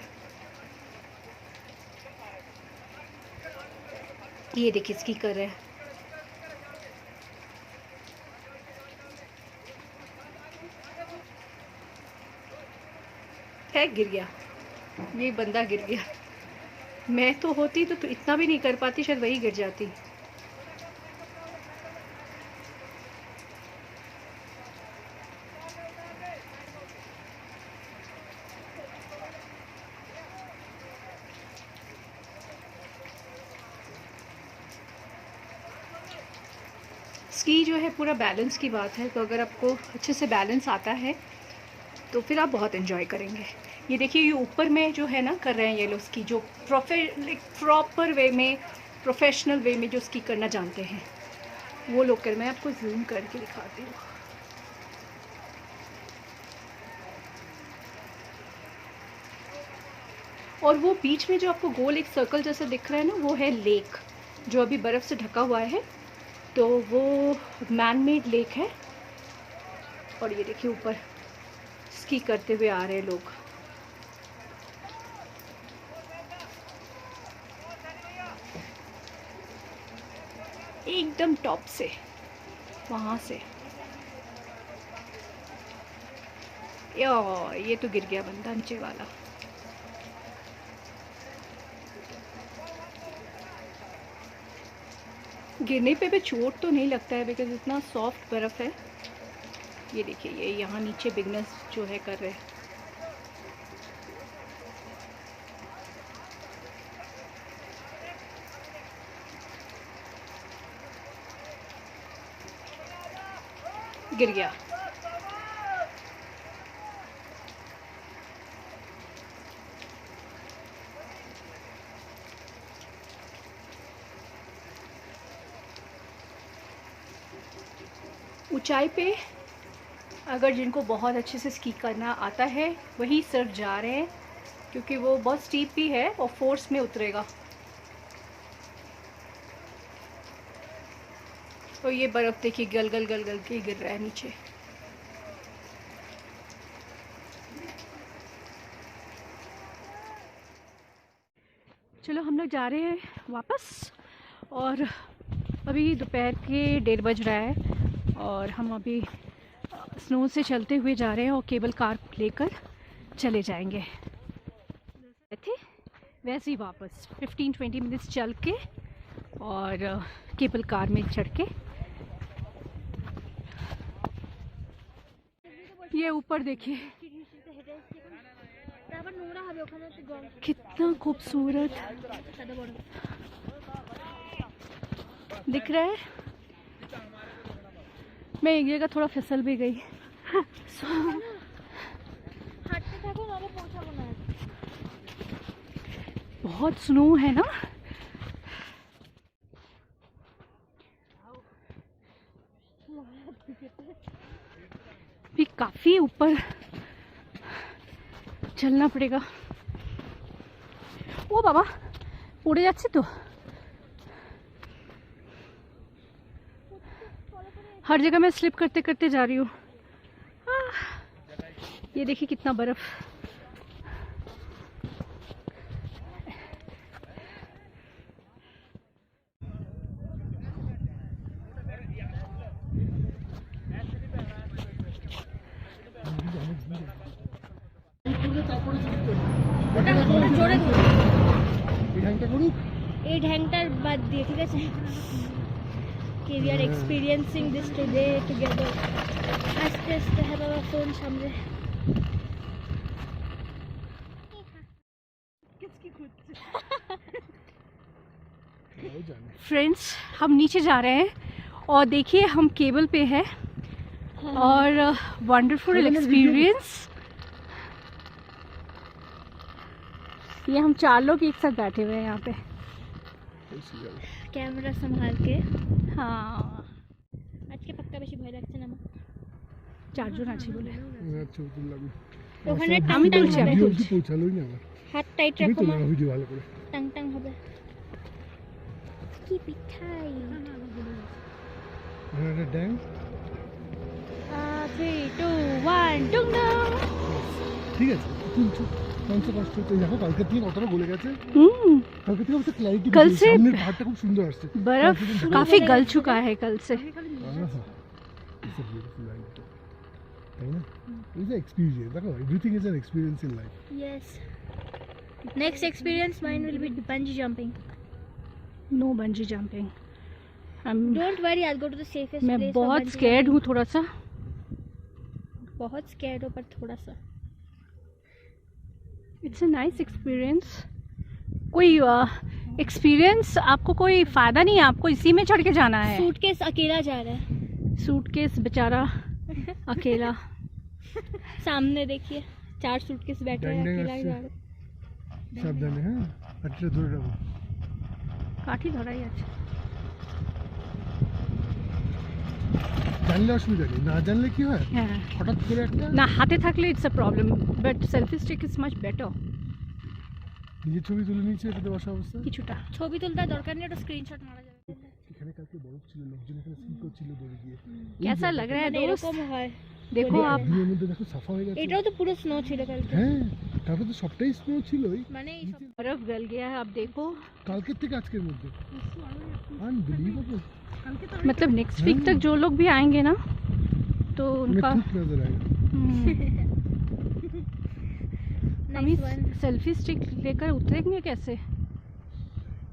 ये देखिए स्की कर रहे हैं। गिर गया, ये बंदा गिर गया। मैं तो होती तो इतना भी नहीं कर पाती, शायद वही गिर जाती। स्की जो है पूरा बैलेंस की बात है, तो अगर आपको अच्छे से बैलेंस आता है तो फिर आप बहुत एंजॉय करेंगे। ये देखिए, ये ऊपर में जो है ना कर रहे हैं ये लोग स्की, जो प्रॉपर वे में, प्रोफेशनल वे में जो स्की करना जानते हैं वो लोग कर। मैं आपको जूम करके दिखाती हूँ। और वो बीच में जो आपको गोल एक सर्कल जैसा दिख रहा है ना, वो है लेक, जो अभी बर्फ़ से ढका हुआ है। तो वो मैन मेड लेक है। और ये देखिए ऊपर स्की करते हुए आ रहे हैं लोग। एकदम टॉप से, वहाँ से। ये तो गिर गया बंदा नीचे वाला। गिरने पे भी चोट तो नहीं लगता है बिकॉज इतना सॉफ्ट बर्फ़ है। ये देखिए, ये यहाँ नीचे बिगनर्स जो है कर रहे हैं। गिर गया। ऊंचाई पे अगर जिनको बहुत अच्छे से स्की करना आता है वही सिर्फ जा रहे हैं, क्योंकि वो बहुत स्टीप भी है और फोर्स में उतरेगा। तो ये बर्फ़ देखिए गल गल के गिर रहा है नीचे। चलो हम लोग जा रहे हैं वापस। और अभी दोपहर के 1:30 बज रहा है और हम अभी स्नो से चलते हुए जा रहे हैं और केबल कार लेकर चले जाएंगे। थे वैसे ही वापस 15-20 मिनट्स चल के और केबल कार में चढ़ के। ये ऊपर देखिए कितना खूबसूरत दिख रहा है। मैं एक जगह थोड़ा फिसल भी गई। হাঁটতে থাকো নাহলে পৌঁছাবো না। बहुत स्नो है ना। भी काफी ऊपर चलना पड़ेगा। ओ बाबा पड़े যাচ্ছে तो। हर जगह मैं स्लिप करते करते जा रही हूँ। ये देखिए कितना बर्फ। জোরে ধরো। এই হ্যাংটা করুক। এই ঢ্যাংটার বাদ দিয়ে ঠিক আছে। Okay, we are experiencing this today together. আস্তে আস্তে হ্যাঁ বাবা ফোন সামনে। फ्रेंड्स हम नीचे जा रहे हैं और देखिए हम केबल पे है और वंडरफुल एक्सपीरियंस। ये हम 4 लोग एक साथ बैठे हुए हैं यहाँ पे। ক্যামেরা संभाल के। हाँ আজকে পাক্কা বেশি ভয় লাগছে না আমার। 4 জন আছে বলে। আচ্ছা তুল লাগবে। ওখানে আমি টাং তুলছি, টাং আমি হবে। তুলছি। পৌঁছালোই না আমার। হাত টাইট তুমি রাখো তো মা। না ভিডিও ভালো করে। টাং টাং হবে। কি পিঠাই। এখানে একটা ড্যাম। 3 2 1 টুং টুং। ঠিক আছে তুলছো। কনসে কষ্ট হচ্ছে দেখো কালকে থেকে কতটা গলে গেছে। কালকে থেকে অবশ্য ক্ল্যারিটি कल से সামনের পাহাড়টা খুব সুন্দর আসছে। बर्फ काफी गल चुका है कल से। It's a beautiful life. তাই না? It's an experience. দেখো everything is an experience in life. Yes. Next experience mine will be bungee jumping. No bungee jumping. Don't worry, I'll go to the safest place. मैं for बहुत bungee scared हूँ थोड़ा सा। jumping. बहुत scared हो पर थोड़ा सा। It's a nice experience. कोई एक्सपीरियंस आपको कोई फ़ायदा नहीं है, आपको इसी में चढ़ के जाना है। सूटकेस अकेला जा रहा है। सूटकेस बेचारा अकेला। सामने देखिए 4 सूटकेस बैठे हैं, डैंग डैंग अकेला আসছে। जा रहा है। সাবধানে হ্যাঁ হাতটা ধরে রাখো। काठी धराई আছে। জানলে অসুবিধা নেই না জানলে কি হয় হ্যাঁ হঠাৎ করে একটা না হাতে থাকলে it's a problem but selfie stick is much better. নিজের ছবি তুলে নিয়েছে এটাতে বসা অবস্থা। কিছুটা ছবি তুলতে দরকার নেই, ওটা স্ক্রিনশট মারা যাবে। এখানে কালকে বরফ ছিল লোকজন এখানে স্কি করছিল দড়ি দিয়ে। कैसा लग रहा है মানে दोस्त? এরকম হয়। देखो आप দিনের মধ্যে দেখো সাফা হয়ে গেছে। এটাও তো পুরো স্নো ছিল কালকে। হ্যাঁ তারপরে তো সবটাই স্নো ছিলই। মানে এই সব बर्फ गल गया है, आप देखो। কালকের থেকে আজকের মধ্যে अनबिलीवेबल। मतलब नेक्स्ट वीक तक जो लोग भी आएंगे ना तो उनका उन्हें थूक नजर आएगा। हम नाइस वन। सेल्फी स्टिक लेकर उतरेंगे कैसे?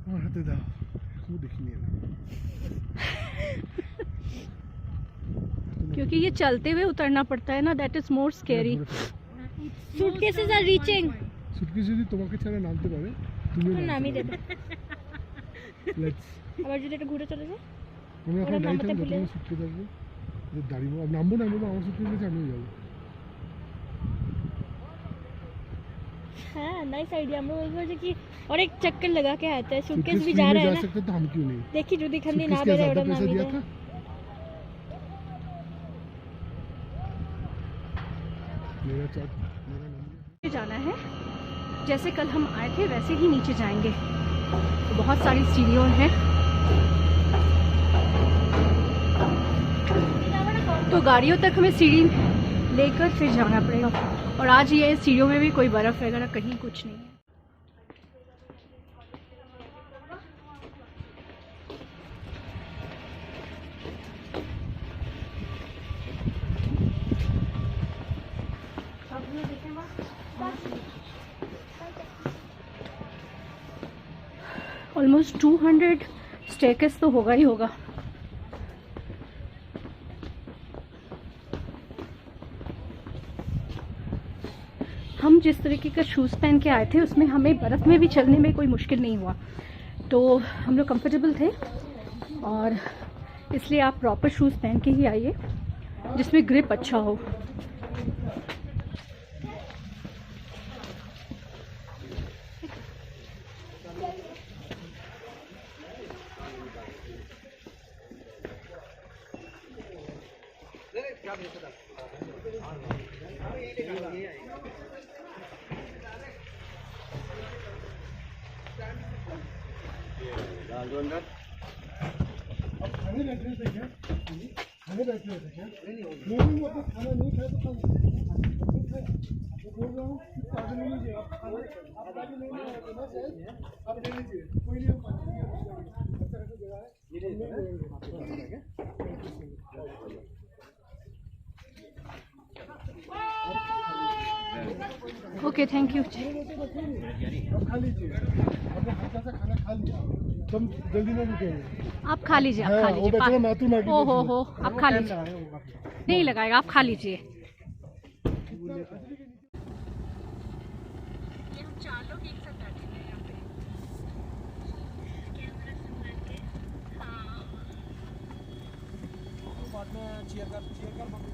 আমার হাতে দাও वो देखिए क्योंकि ये चलते हुए उतरना पड़ता है ना, that is more scary. Suitcases আর রিচিং। সুটকেস যদি তোমাকে ছাড়া নামতে পারে তুমিও তো নামই দেবে। লেটস আবার যদি এটা ঘুরে চলে যায়। আমরা ওরা এখন নামাতে দাঁড়িয়ে ভুলে থাকবো সুটকেস আসবে দাঁড়িয়ে আর নামবো না বাবা আমার সুটকেস নিয়ে আমিও যাবো। हाँ नाइस आइडिया। हम लोग एक बार कि और एक चक्कर लगा के आते हैं। सूटकेस भी फ्री जा में रहा है जा ना। सकते तो हम क्यों नहीं। देखिए जुदी खंडी सूटकेस ना क्या बेरे ज्यादा और ना पैसा दिया मिले। था मेरा चार्ट मेरा नंबर जाना है जैसे कल हम आए थे वैसे ही नीचे जाएंगे। तो बहुत सारी सीढ़ियाँ हैं तो गाड़ियों तक हमें सीढ़ी लेकर फिर जाना पड़ेगा। और आज ये सीढ़ियों में भी कोई बर्फ़ वगैरह कहीं कुछ नहीं है। ऑलमोस्ट 200 स्टेयरकेस तो होगा ही होगा। हम जिस तरीके का शूज़ पहन के आए थे उसमें हमें बर्फ़ में भी चलने में कोई मुश्किल नहीं हुआ, तो हम लोग कंफर्टेबल थे। और इसलिए आप प्रॉपर शूज़ पहन के ही आइए। जिसमें ग्रिप अच्छा हो। अब खाने बैठ रहे थे क्या? खाने बैठ रहे थे क्या? नहीं वो तो खाना नहीं खाया तो खाना तो बोल रहा हूँ कि पानी ले लीजिए आप पानी नहीं ले आते ना शायद आप ले लीजिए कोई नहीं हम पानी अच्छा ऐसा जगह है ये ले ओके थैंक यू। अब खा लीजिए हमने हल्का सा खाना खा लिया तो हम जल्दी नहीं रुकेंगे आप खा लीजिए, आप खा हाँ, वो बेचारा लीजिए। मातू मैगी ओ हो, आप खा लीजिए। नहीं लगाएगा, आप खा लीजिए। बाद में चेयर कर